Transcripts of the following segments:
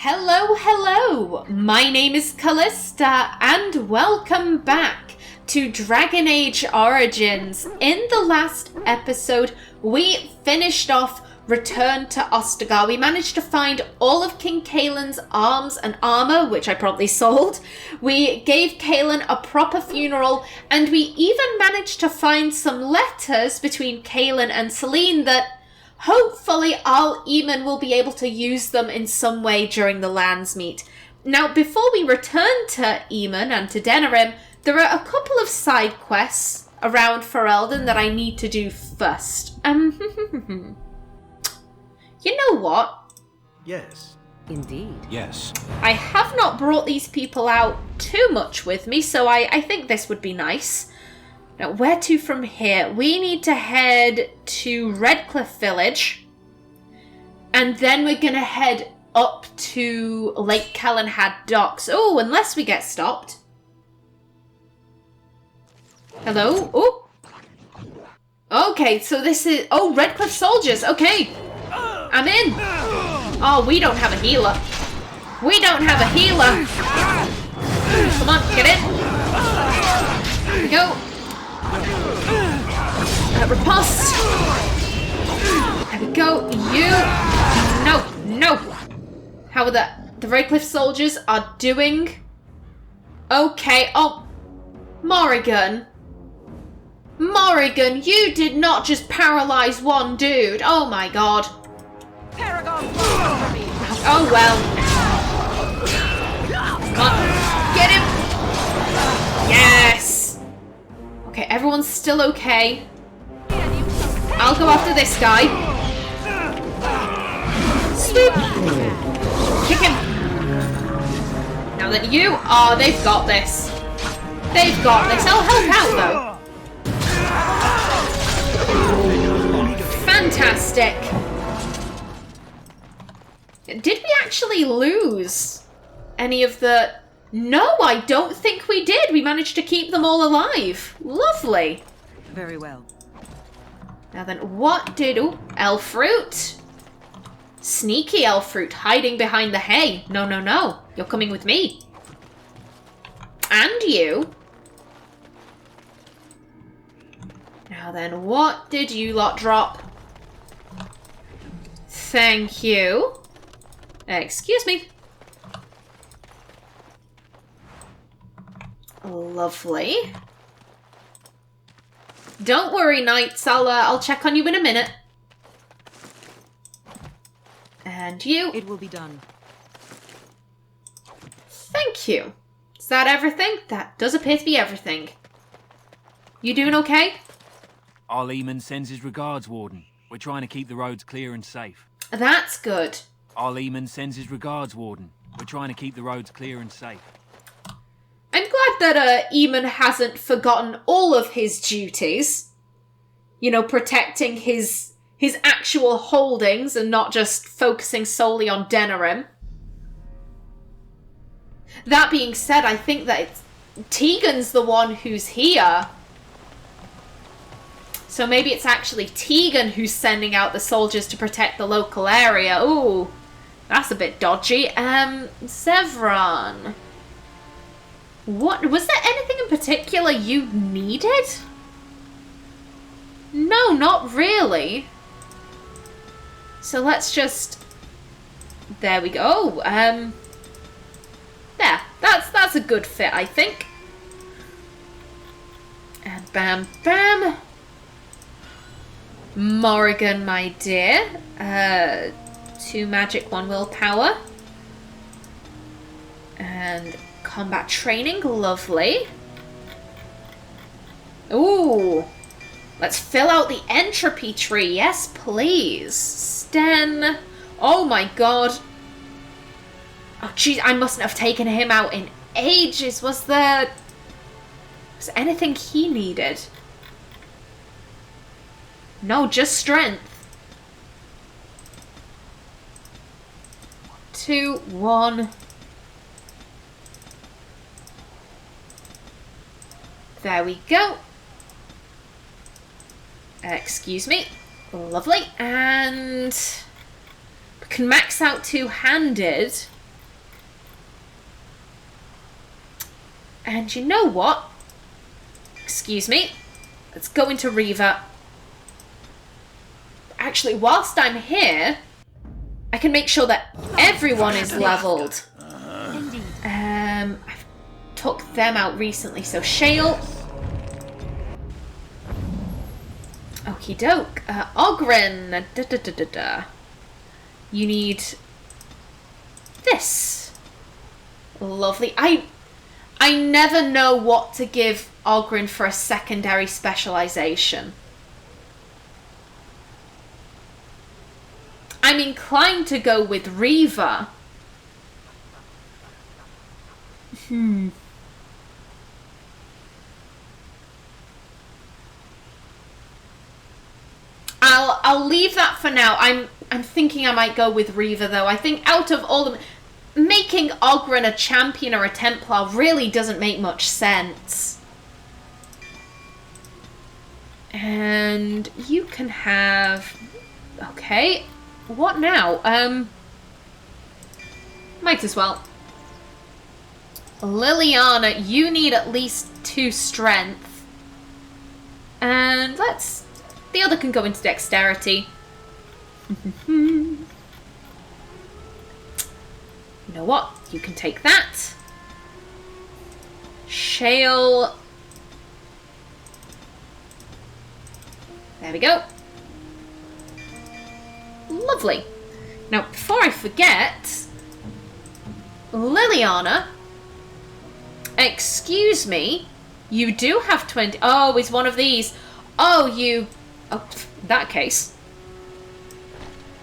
Hello, hello! My name is Callista, and welcome back to Dragon Age Origins. In the last episode, we finished off Return to Ostagar. We managed to find all of King Kylon's arms and armor, which I promptly sold. We gave Kylon a proper funeral, and we even managed to find some letters between Kylon and Selene that hopefully Al-Eamon will be able to use them in some way during the Landsmeet. Now, before we return to Eamon and to Denerim, there are a couple of side quests around Ferelden that I need to do first. You know what? Yes. Indeed. Yes. I have not brought these people out too much with me, so I think this would be nice. Now, where to from here? We need to head to Redcliffe Village. And then we're going to head up to Lake Calenhad Docks. Oh, unless we get stopped. Hello? Oh. Okay, so this is... Oh, Redcliffe soldiers. Okay. I'm in. Oh, we don't have a healer. We don't have a healer. Come on, get in. Here we go. Riposte. There we go. You. No. How are the Redcliffe soldiers are doing? Okay. Oh, Morrigan, you did not just paralyze one dude. Oh my god. Paragon, over me. Oh well. Come on. Get him. Yes. Okay, everyone's still okay. I'll go after this guy. Swoop. Kick him. Now that you are, they've got this. They've got this. I'll help out though. Fantastic. Did we actually lose any of the... No, I don't think we did. We managed to keep them all alive. Lovely. Very well. Now then, what did... Oh, Elfruit. Sneaky Elfruit, hiding behind the hay. No. You're coming with me. And you. Now then, what did you lot drop? Thank you. Excuse me. Lovely. Don't worry, Knights. I'll check on you in a minute. And you. It will be done. Thank you. Is that everything? That does appear to be everything. You doing okay? Al-Eamon sends his regards, Warden. We're trying to keep the roads clear and safe. That's good. Al-Eamon sends his regards, Warden. We're trying to keep the roads clear and safe. I'm glad that Eamon hasn't forgotten all of his duties. You know, protecting his actual holdings and not just focusing solely on Denerim. That being said, I think that Tegan's the one who's here. So maybe it's actually Tegan who's sending out the soldiers to protect the local area. Ooh, that's a bit dodgy. Zevran. What, was there anything in particular you needed? No, not really. So let's just... There we go. There. That's a good fit, I think. And bam, bam. Morrigan, my dear. 2 magic, 1 willpower. And combat training, lovely. Ooh. Let's fill out the entropy tree. Yes, please. Sten. Oh my god. Oh, jeez, I mustn't have taken him out in ages. Was there anything he needed? No, just strength. 2, 1. There we go. Excuse me. Lovely. And we can max out two-handed. And you know what? Excuse me. Let's go into Riva. Actually, whilst I'm here, I can make sure that everyone is leveled. Indeed. I've took them out recently, so Shale. Okie doke. Ogren. You need this. Lovely. I never know what to give Ogren for a secondary specialization. I'm inclined to go with Riva. I'll leave that for now. I'm thinking I might go with Riva though. I think out of all of them, making Ogren a champion or a Templar really doesn't make much sense. And you can have... Okay. What now? Might as well. Liliana, you need at least 2 strength. And let's... The other can go into dexterity. You know what? You can take that. Shale. There we go. Lovely. Now, before I forget, Liliana, excuse me, you do have 20... Oh, it's one of these. Oh, you... Oh, in that case.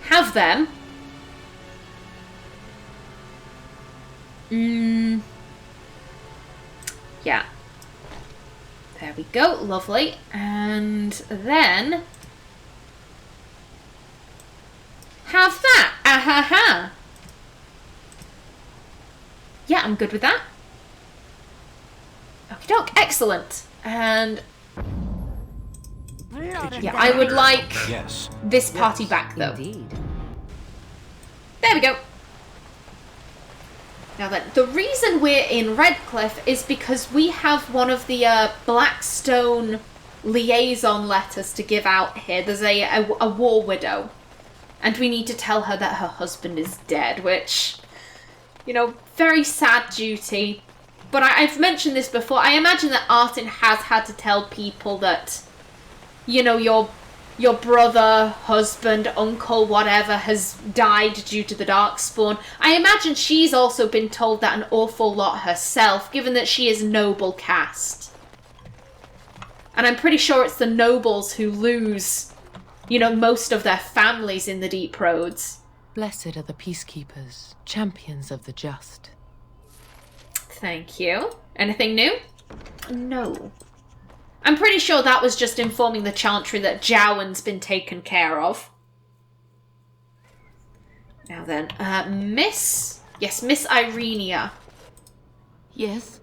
Have them. Yeah. There we go. Lovely. And then... Have that. Ahaha. Yeah, I'm good with that. Okie doke. Excellent. And... Yeah, I would like this party back, though. Indeed. There we go. Now then, the reason we're in Redcliffe is because we have one of the Blackstone liaison letters to give out here. There's a war widow. And we need to tell her that her husband is dead, which, you know, very sad duty. But I've mentioned this before. I imagine that Artin has had to tell people that, you know, your brother, husband, uncle, whatever, has died due to the Darkspawn. I imagine she's also been told that an awful lot herself, given that she is noble caste. And I'm pretty sure it's the nobles who lose, you know, most of their families in the Deep Roads. Blessed are the peacekeepers, champions of the just. Thank you. Anything new? No. I'm pretty sure that was just informing the Chantry that Jowan's been taken care of. Now then, Miss... Yes, Miss Irenia. Yes?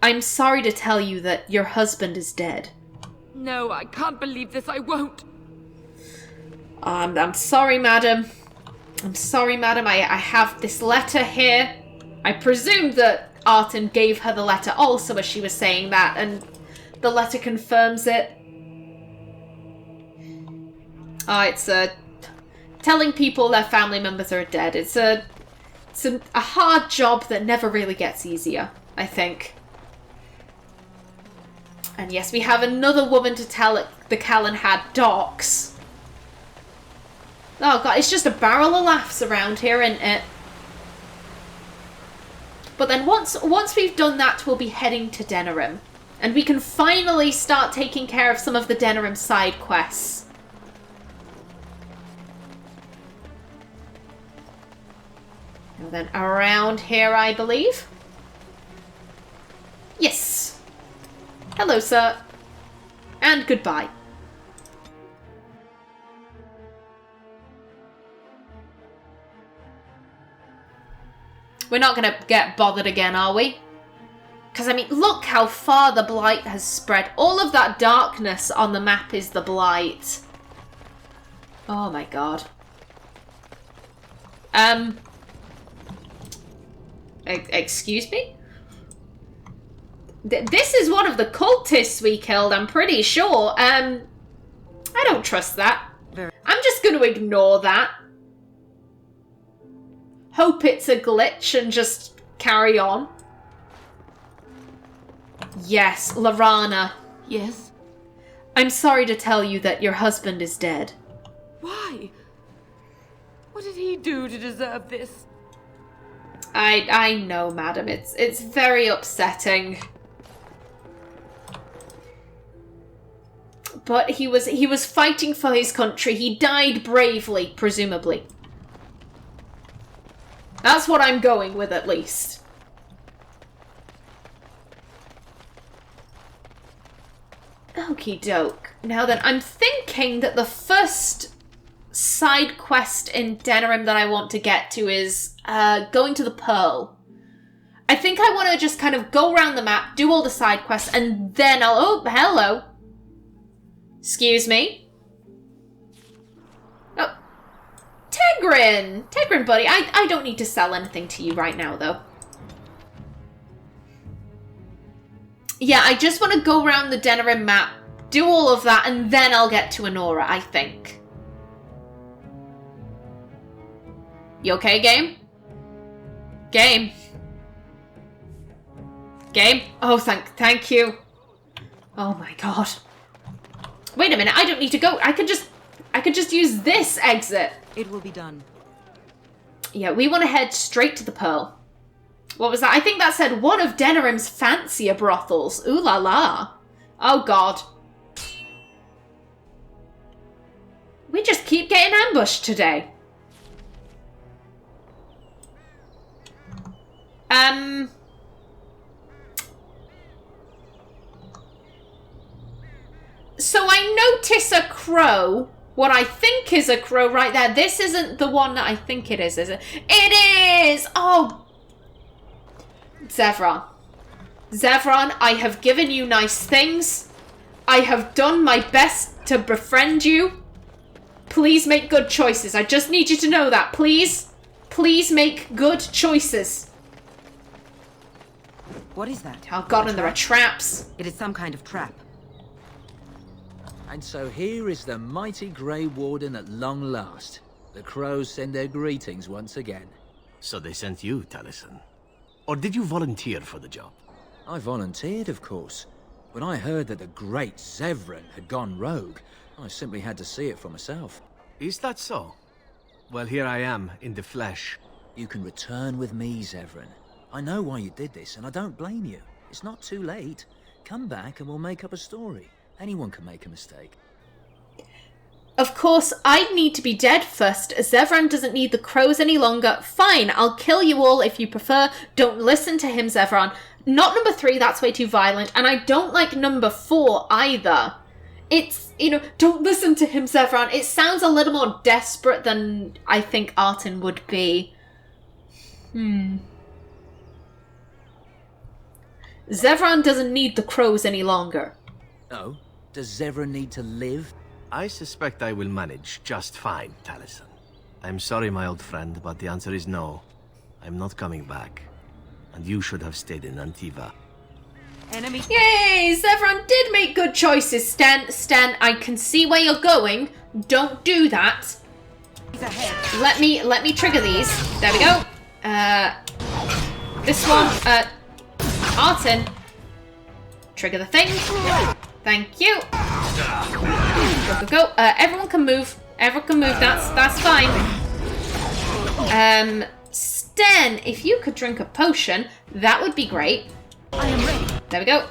I'm sorry to tell you that your husband is dead. No, I can't believe this. I won't. I'm sorry, madam. I'm sorry, madam. I have this letter here. I presume that Artin gave her the letter also as she was saying that, and the letter confirms it. It's telling people their family members are dead. It's a hard job that never really gets easier, I think. And yes, we have another woman to tell the Kylon had docks. Oh god, it's just a barrel of laughs around here, isn't it? But then once we've done that, we'll be heading to Denerim. And we can finally start taking care of some of the Denerim side quests. And then around here, I believe. Yes. Hello, sir. And goodbye. We're not going to get bothered again, are we? Because, I mean, look how far the Blight has spread. All of that darkness on the map is the Blight. Oh my god. Excuse me? This is one of the cultists we killed, I'm pretty sure. I don't trust that. I'm just going to ignore that. Hope it's a glitch and just carry on. Yes, Lorana. Yes? I'm sorry to tell you that your husband is dead. Why? What did he do to deserve this? I know, madam. It's very upsetting. But he was fighting for his country. He died bravely, presumably. That's what I'm going with, at least. Okie doke. Now then, I'm thinking that the first side quest in Denerim that I want to get to is going to the Pearl. I think I want to just kind of go around the map, do all the side quests, and then I'll... Oh, hello. Excuse me? Oh. Tegrin! Tegrin, buddy, I don't need to sell anything to you right now, though. Yeah, I just want to go around the Denerim map, do all of that, and then I'll get to Anora, I think. You okay, game? Game? Game? Oh, thank you. Oh my god. Wait a minute, I don't need to go. I could just use this exit. It will be done. Yeah, we want to head straight to the Pearl. What was that? I think that said one of Denerim's fancier brothels. Ooh la la. Oh god. We just keep getting ambushed today. So I notice a crow. What I think is a crow right there. This isn't the one that I think it is it? It is! Oh! Zevran. Zevran, I have given you nice things. I have done my best to befriend you. Please make good choices. I just need you to know that. Please. Please make good choices. What is that? Oh god, and there are traps. It is some kind of trap. And so here is the mighty Grey Warden at long last. The crows send their greetings once again. So they sent you, Taliesin. Or did you volunteer for the job? I volunteered, of course. When I heard that the great Zevran had gone rogue, I simply had to see it for myself. Is that so? Well, here I am, in the flesh. You can return with me, Zevran. I know why you did this, and I don't blame you. It's not too late. Come back and we'll make up a story. Anyone can make a mistake. Of course, I'd need to be dead first. Zevran doesn't need the crows any longer. Fine, I'll kill you all if you prefer. Don't listen to him, Zevran. Not number 3, that's way too violent. And I don't like number 4 either. It's, you know, don't listen to him, Zevran. It sounds a little more desperate than I think Artin would be. Zevran doesn't need the crows any longer. Oh? Does Zevran need to live? I suspect I will manage just fine, Taliesin. I'm sorry, my old friend, but the answer is no. I'm not coming back. And you should have stayed in Antiva. Enemy. Yay! Zevran did make good choices, Sten, I can see where you're going. Don't do that. Let me trigger these. There we go. This one, Artin. Trigger the thing. Thank you. Go. Everyone can move. Everyone can move. That's fine. Sten, if you could drink a potion, that would be great. I am ready. There we go.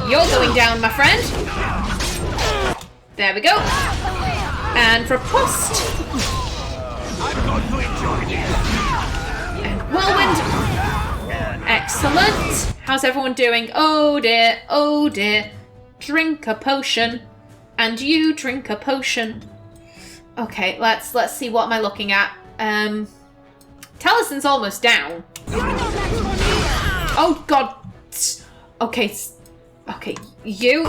You're going down, my friend. There we go. And riposte. I'm going to enjoy this. And whirlwind. Excellent. How's everyone doing? Oh dear, oh dear. Drink a potion. And you drink a potion. Okay, let's see, what am I looking at? Talison's almost down. Oh god. Okay, you.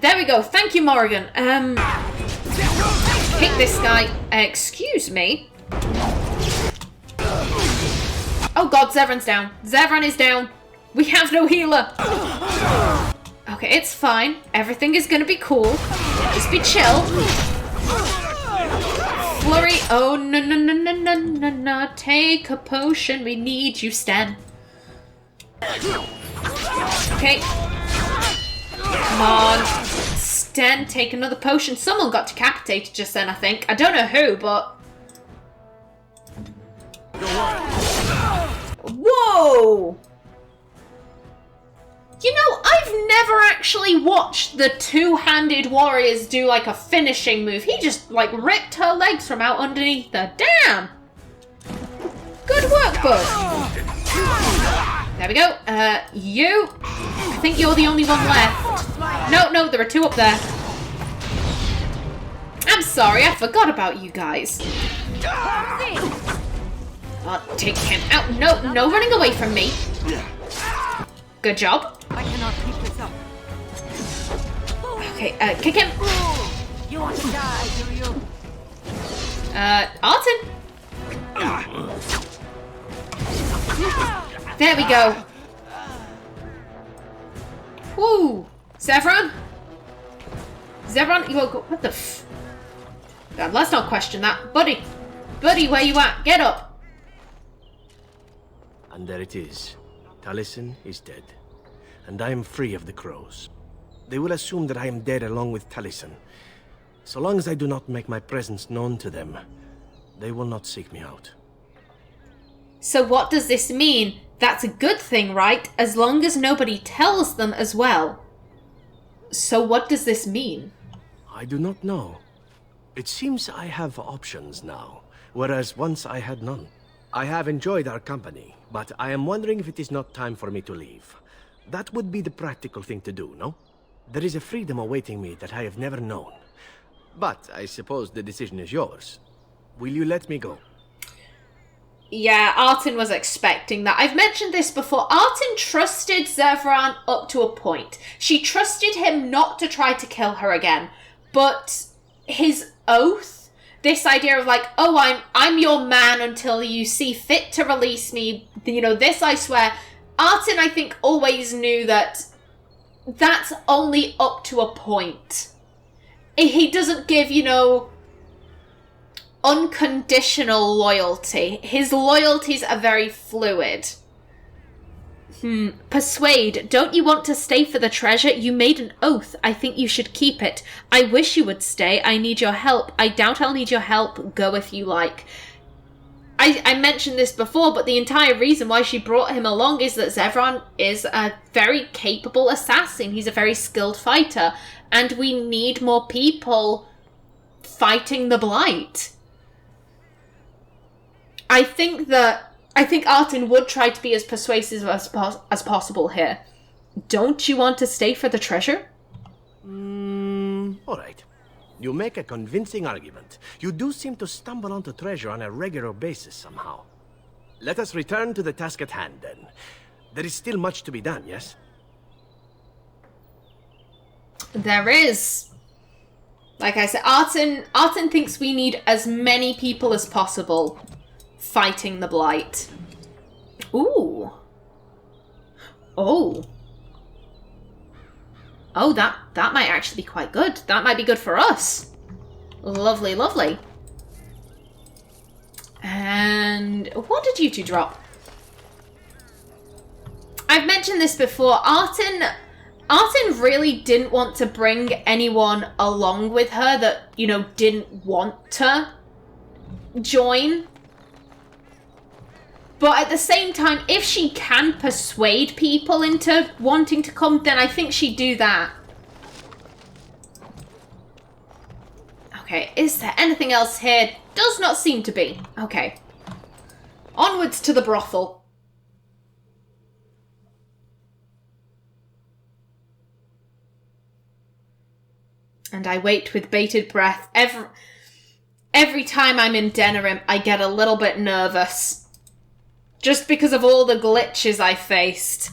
There we go. Thank you, Morrigan. Hit this guy. Excuse me. Oh god, Zevran's down. Zevran is down. We have no healer. Okay, it's fine. Everything is gonna be cool. Just be chill. Flurry. Oh, no. Take a potion. We need you, Stan. Okay. Come on. Stan, take another potion. Someone got decapitated just then, I think. I don't know who, but... Whoa! You know, I've never actually watched the two-handed warriors do like a finishing move. He just like ripped her legs from out underneath her. Damn! Good work, bud. There we go. You. I think you're the only one left. No, there are two up there. I'm sorry, I forgot about you guys. I'll take him out. No running away from me. Good job. I cannot keep this up. Okay, kick him. You want to die, do you? Artin. There we go. Woo! Zevran? Zevran, you woke up. What the f... God, let's not question that. Buddy, where you at? Get up. And there it is. Taliesin is dead. And I am free of the crows. They will assume that I am dead along with Taliesin. So long as I do not make my presence known to them, they will not seek me out. So what does this mean? That's a good thing, right? As long as nobody tells them as well. So what does this mean? I do not know. It seems I have options now, whereas once I had none. I have enjoyed our company, but I am wondering if it is not time for me to leave. That would be the practical thing to do, no? There is a freedom awaiting me that I have never known. But I suppose the decision is yours. Will you let me go? Yeah, Artin was expecting that. I've mentioned this before. Artin trusted Zevran up to a point. She trusted him not to try to kill her again. But his oath, this idea of like, oh, I'm your man until you see fit to release me, you know, this I swear. Artin, I think, always knew that that's only up to a point. He doesn't give, you know, unconditional loyalty. His loyalties are very fluid. Persuade. Don't you want to stay for the treasure? You made an oath. I think you should keep it. I wish you would stay. I need your help. I doubt I'll need your help. Go if you like. I mentioned this before, but the entire reason why she brought him along is that Zevran is a very capable assassin. He's a very skilled fighter, and we need more people fighting the Blight. I think Artin would try to be as persuasive as possible here. Don't you want to stay for the treasure? All right. You make a convincing argument. You do seem to stumble onto treasure on a regular basis somehow. Let us return to the task at hand, then. There is still much to be done, yes? There is. Like I said, Artin thinks we need as many people as possible fighting the Blight. Ooh. Oh. Oh, that might actually be quite good. That might be good for us. Lovely, lovely. And what did you two drop? I've mentioned this before. Artin really didn't want to bring anyone along with her that, you know, didn't want to join. But at the same time, if she can persuade people into wanting to come, then I think she'd do that. Okay, is there anything else here? Does not seem to be. Okay. Onwards to the brothel. And I wait with bated breath. Every time I'm in Denerim, I get a little bit nervous. Just because of all the glitches I faced.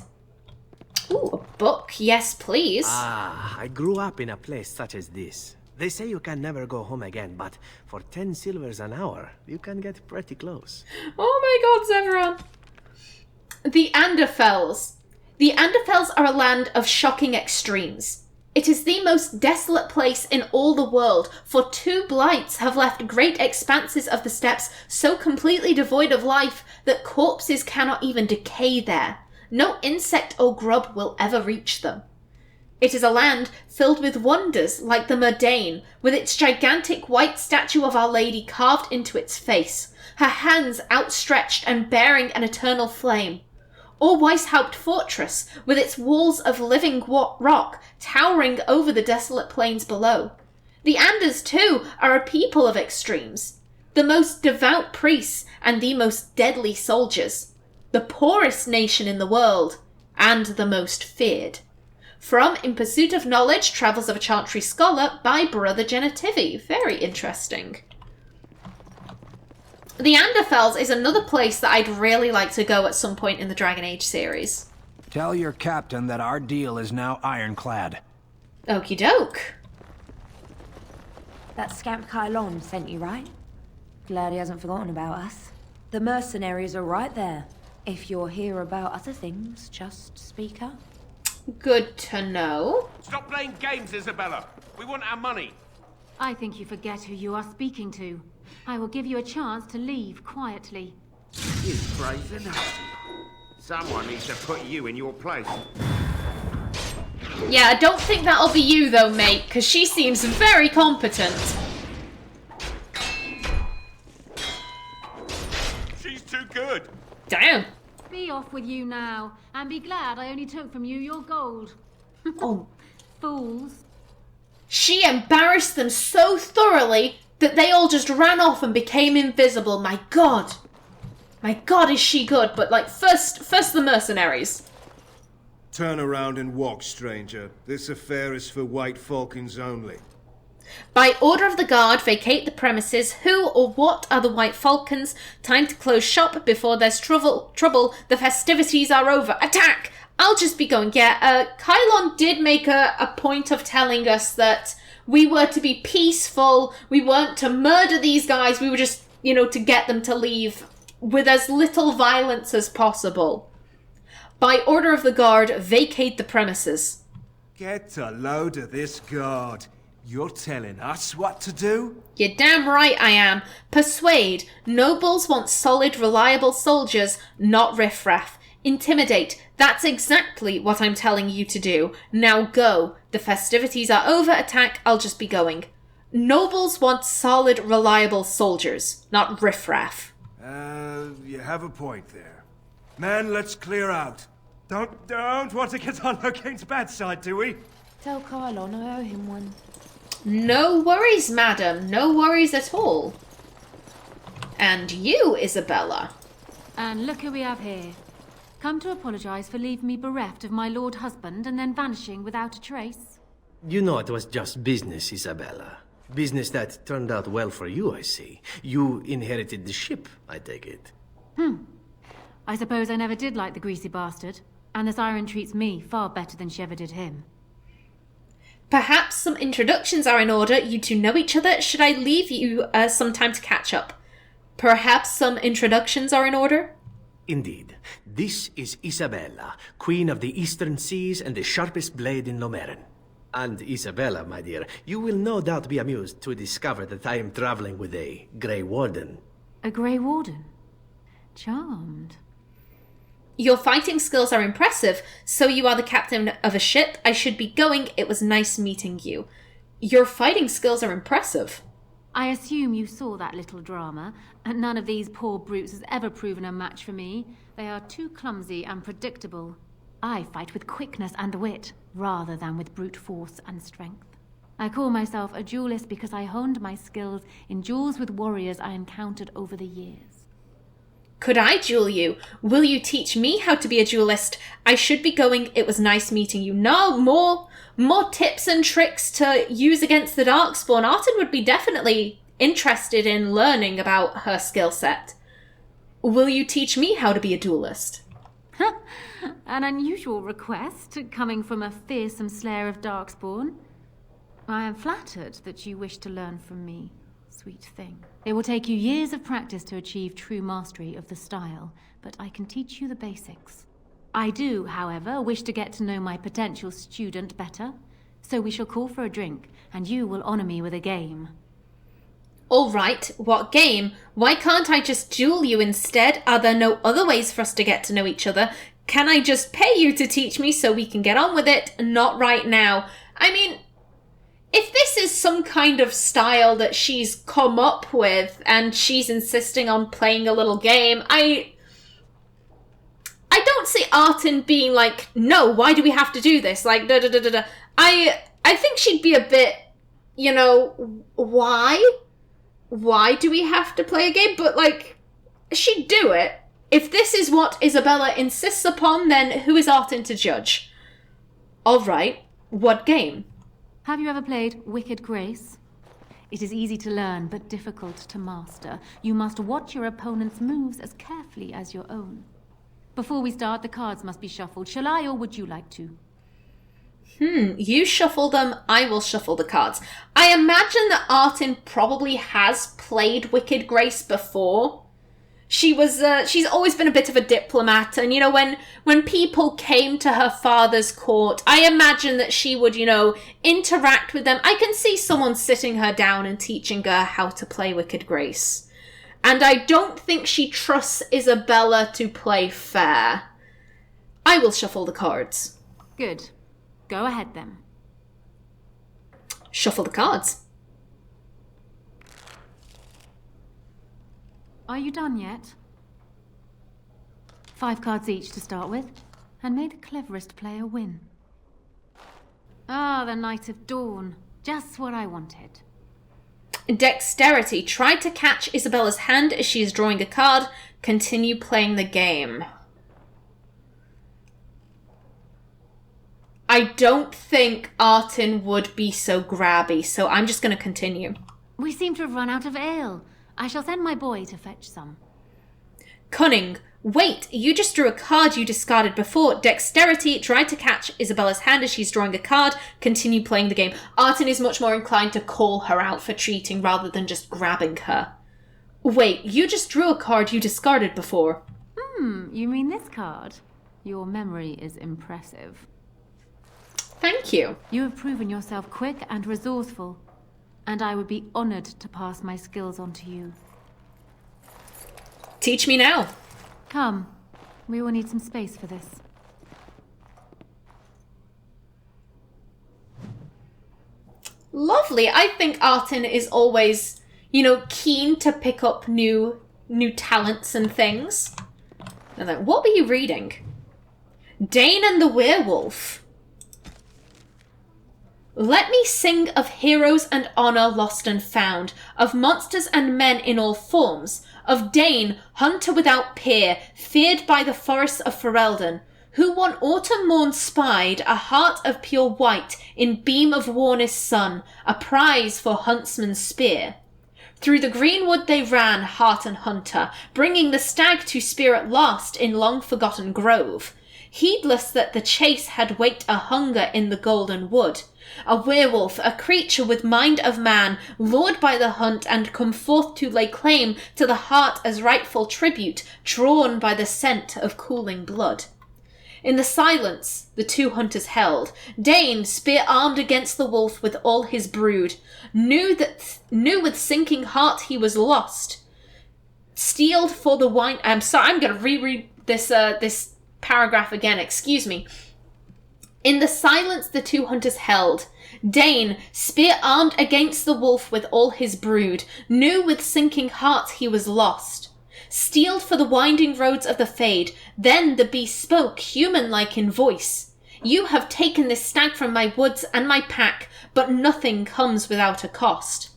Ooh, a book. Yes, please. Ah, I grew up in a place such as this. They say you can never go home again, but for 10 silvers an hour, you can get pretty close. Oh my god, Zevran. The Anderfels. The Anderfels are a land of shocking extremes. It is the most desolate place in all the world, for 2 blights have left great expanses of the steppes so completely devoid of life that corpses cannot even decay there. No insect or grub will ever reach them. It is a land filled with wonders like the Mundane, with its gigantic white statue of Our Lady carved into its face, her hands outstretched and bearing an eternal flame. Or Weishaupt Fortress, with its walls of living rock towering over the desolate plains below. The Anders, too, are a people of extremes. The most devout priests and the most deadly soldiers. The poorest nation in the world, and the most feared. From In Pursuit of Knowledge, Travels of a Chantry Scholar by Brother Genitivi. Very interesting. The Anderfels is another place that I'd really like to go at some point in the Dragon Age series. Tell your captain that our deal is now ironclad. Okie doke. That scamp Kylon sent you, right? Glad he hasn't forgotten about us. The mercenaries are right there. If you're here about other things, just speak up. Good to know. Stop playing games, Isabella. We want our money. I think you forget who you are speaking to. I will give you a chance to leave quietly. You brazen hussy. Someone needs to put you in your place. Yeah, I don't think that'll be you though, mate, because she seems very competent. She's too good. Damn. Be off with you now, and be glad I only took from you your gold. Oh. Fools. She embarrassed them so thoroughly that they all just ran off and became invisible. My god. My god, is she good. But, like, first the mercenaries. Turn around and walk, stranger. This affair is for White Falcons only. By order of the guard, vacate the premises. Who or what are the White Falcons? Time to close shop before there's trouble. The festivities are over. Attack! I'll just be going. Yeah, Kylon did make a point of telling us that we were to be peaceful. We weren't to murder these guys. We were just, to get them to leave with as little violence as possible. By order of the guard, vacate the premises. Get a load of this guard. You're telling us what to do? You're damn right I am. Persuade. Nobles want solid, reliable soldiers, not riffraff. Intimidate. That's exactly what I'm telling you to do. Now go. The festivities are over. Attack. I'll just be going. Nobles want solid, reliable soldiers, not riffraff. You have a point there. Man, let's clear out. Don't want to get on Locane's bad side, do we? Tell Kylon I owe him one. No worries, madam. No worries at all. And you, Isabella. And look who we have here. Come to apologise for leaving me bereft of my lord husband and then vanishing without a trace. You know it was just business, Isabella. Business that turned out well for you, I see. You inherited the ship, I take it. I suppose I never did like the greasy bastard. And the siren treats me far better than she ever did him. Perhaps some introductions are in order. You two know each other. Should I leave you some time to catch up? Perhaps some introductions are in order? Indeed. This is Isabella, Queen of the Eastern Seas and the sharpest blade in Lomerin. And Isabella, my dear, you will no doubt be amused to discover that I am traveling with a Grey Warden. A Grey Warden? Charmed. Your fighting skills are impressive, so you are the captain of a ship. I should be going. It was nice meeting you. Your fighting skills are impressive. I assume you saw that little drama, and none of these poor brutes has ever proven a match for me. They are too clumsy and predictable. I fight with quickness and wit, rather than with brute force and strength. I call myself a duelist because I honed my skills in duels with warriors I encountered over the years. Could I duel you? Will you teach me how to be a duelist? I should be going. It was nice meeting you. No, more tips and tricks to use against the Darkspawn. Artin would be definitely interested in learning about her skill set. Will you teach me how to be a duelist? An unusual request, coming from a fearsome slayer of Darkspawn. I am flattered that you wish to learn from me, sweet thing. It will take you years of practice to achieve true mastery of the style, but I can teach you the basics. I do, however, wish to get to know my potential student better, so we shall call for a drink, and you will honor me with a game. All right, what game? Why can't I just duel you instead? Are there no other ways for us to get to know each other? Can I just pay you to teach me so we can get on with it? Not right now. I mean, if this is some kind of style that she's come up with and she's insisting on playing a little game, I don't see Artin being like, no, why do we have to do this? Like, da-da-da-da-da. I think she'd be a bit, you know, why? Why do we have to play a game? But, like, she'd do it. If this is what Isabella insists upon, then who is Artin to judge? All right, what game? Have you ever played Wicked Grace? It is easy to learn, but difficult to master. You must watch your opponent's moves as carefully as your own. Before we start, the cards must be shuffled. Shall I, or would you like to? You shuffle them, I will shuffle the cards. I imagine that Artin probably has played Wicked Grace before. She's always been a bit of a diplomat, and, you know, when people came to her father's court, I imagine that she would, you know, interact with them. I can see someone sitting her down and teaching her how to play Wicked Grace. And I don't think she trusts Isabella to play fair. I will shuffle the cards. Good. Go ahead, then. Shuffle the cards. Are you done yet? 5 cards each to start with, and may the cleverest player win. Ah, the Knight of Dawn. Just what I wanted. Dexterity. Try to catch Isabella's hand as she is drawing a card. Continue playing the game. I don't think Artin would be so grabby, so I'm just going to continue. We seem to have run out of ale. I shall send my boy to fetch some. Cunning. Wait, you just drew a card you discarded before. Dexterity. Try to catch Isabella's hand as she's drawing a card. Continue playing the game. Artin is much more inclined to call her out for cheating rather than just grabbing her. Wait, you just drew a card you discarded before. You mean this card? Your memory is impressive. Thank you. You have proven yourself quick and resourceful, and I would be honored to pass my skills on to you. Teach me now. Come. We will need some space for this. Lovely. I think Artin is always, you know, keen to pick up new talents and things. And then, what were you reading? Dane and the Werewolf. Let me sing of heroes and honour lost and found, of monsters and men in all forms, of Dane, hunter without peer, feared by the forests of Ferelden, who one autumn morn spied a hart of pure white in beam of warmest sun, a prize for huntsman's spear. Through the greenwood they ran, hart and hunter, bringing the stag to spear at last in long-forgotten grove, heedless that the chase had waked a hunger in the golden wood. A werewolf, a creature with mind of man, lured by the hunt and come forth to lay claim to the heart as rightful tribute, drawn by the scent of cooling blood. In the silence the 2 hunters held. Dane, spear-armed against the wolf with all his brood, knew with sinking heart he was lost. Steeled for the wine... I'm sorry, I'm going to reread this paragraph again, excuse me. In the silence the 2 hunters held. Dane, spear-armed against the wolf with all his brood, knew with sinking heart he was lost. Steeled for the winding roads of the Fade, then the beast spoke, human-like in voice. You have taken this stag from my woods and my pack, but nothing comes without a cost.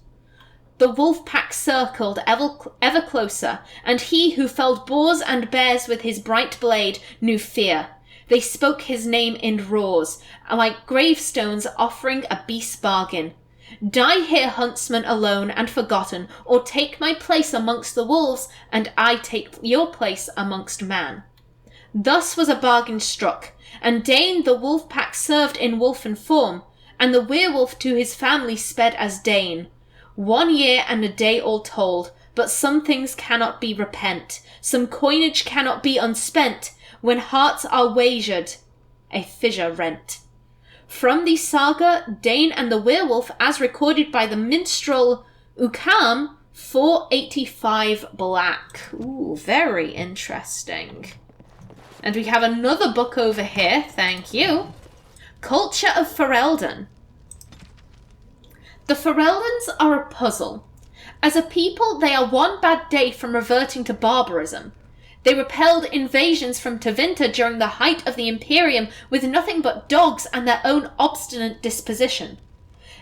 The wolf pack circled ever closer, and he who felled boars and bears with his bright blade knew fear. They spoke his name in roars, like gravestones offering a beast's bargain. Die here, huntsman, alone and forgotten, or take my place amongst the wolves, and I take your place amongst man. Thus was a bargain struck, and Dane the wolf pack served in wolfen form, and the werewolf to his family sped as Dane. 1 year and a day all told, but some things cannot be repent. Some coinage cannot be unspent. When hearts are wagered, a fissure rent. From the saga Dane and the Werewolf, as recorded by the minstrel Ukam, 485 black. Ooh, very interesting. And we have another book over here, thank you. Culture of Ferelden. The Fereldans are a puzzle. As a people, they are one bad day from reverting to barbarism. They repelled invasions from Tevinter during the height of the Imperium with nothing but dogs and their own obstinate disposition.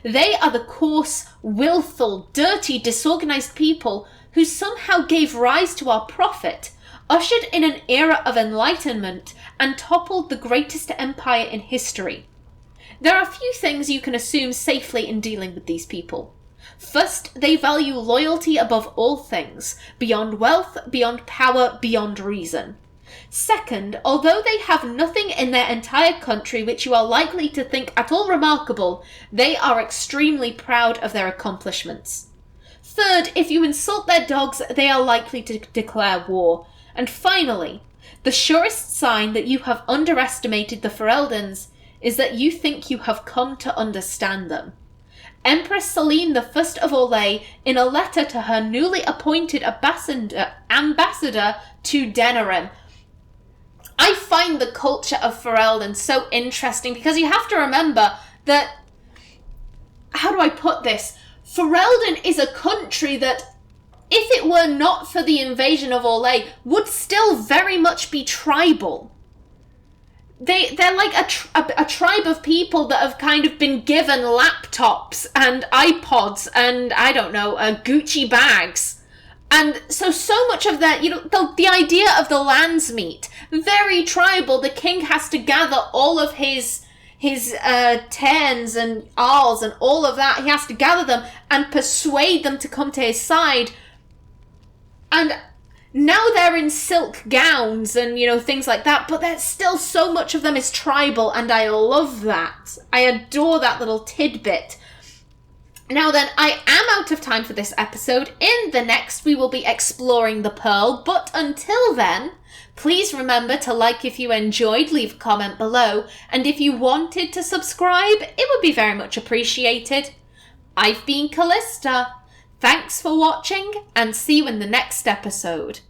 They are the coarse, willful, dirty, disorganized people who somehow gave rise to our prophet, ushered in an era of enlightenment, and toppled the greatest empire in history. There are few things you can assume safely in dealing with these people. First, they value loyalty above all things, beyond wealth, beyond power, beyond reason. Second, although they have nothing in their entire country which you are likely to think at all remarkable, they are extremely proud of their accomplishments. Third, if you insult their dogs, they are likely to declare war. And finally, the surest sign that you have underestimated the Fereldans is that you think you have come to understand them. Empress Celine I of Orlais, in a letter to her newly appointed ambassador to Denerim. I find the culture of Ferelden so interesting because you have to remember that, how do I put this? Ferelden is a country that, if it were not for the invasion of Orlais, would still very much be tribal. They're like a tribe of people that have kind of been given laptops and iPods and, I don't know, Gucci bags. And so much of that, the idea of the landsmeet, very tribal. The king has to gather all of his terns and arls and all of that. He has to gather them and persuade them to come to his side. And now they're in silk gowns and, things like that, but there's still so much of them is tribal, and I love that. I adore that little tidbit. Now then, I am out of time for this episode. In the next, we will be exploring the Pearl, but until then, please remember to like if you enjoyed, leave a comment below, and if you wanted to subscribe, it would be very much appreciated. I've been Callista. Thanks for watching, and see you in the next episode.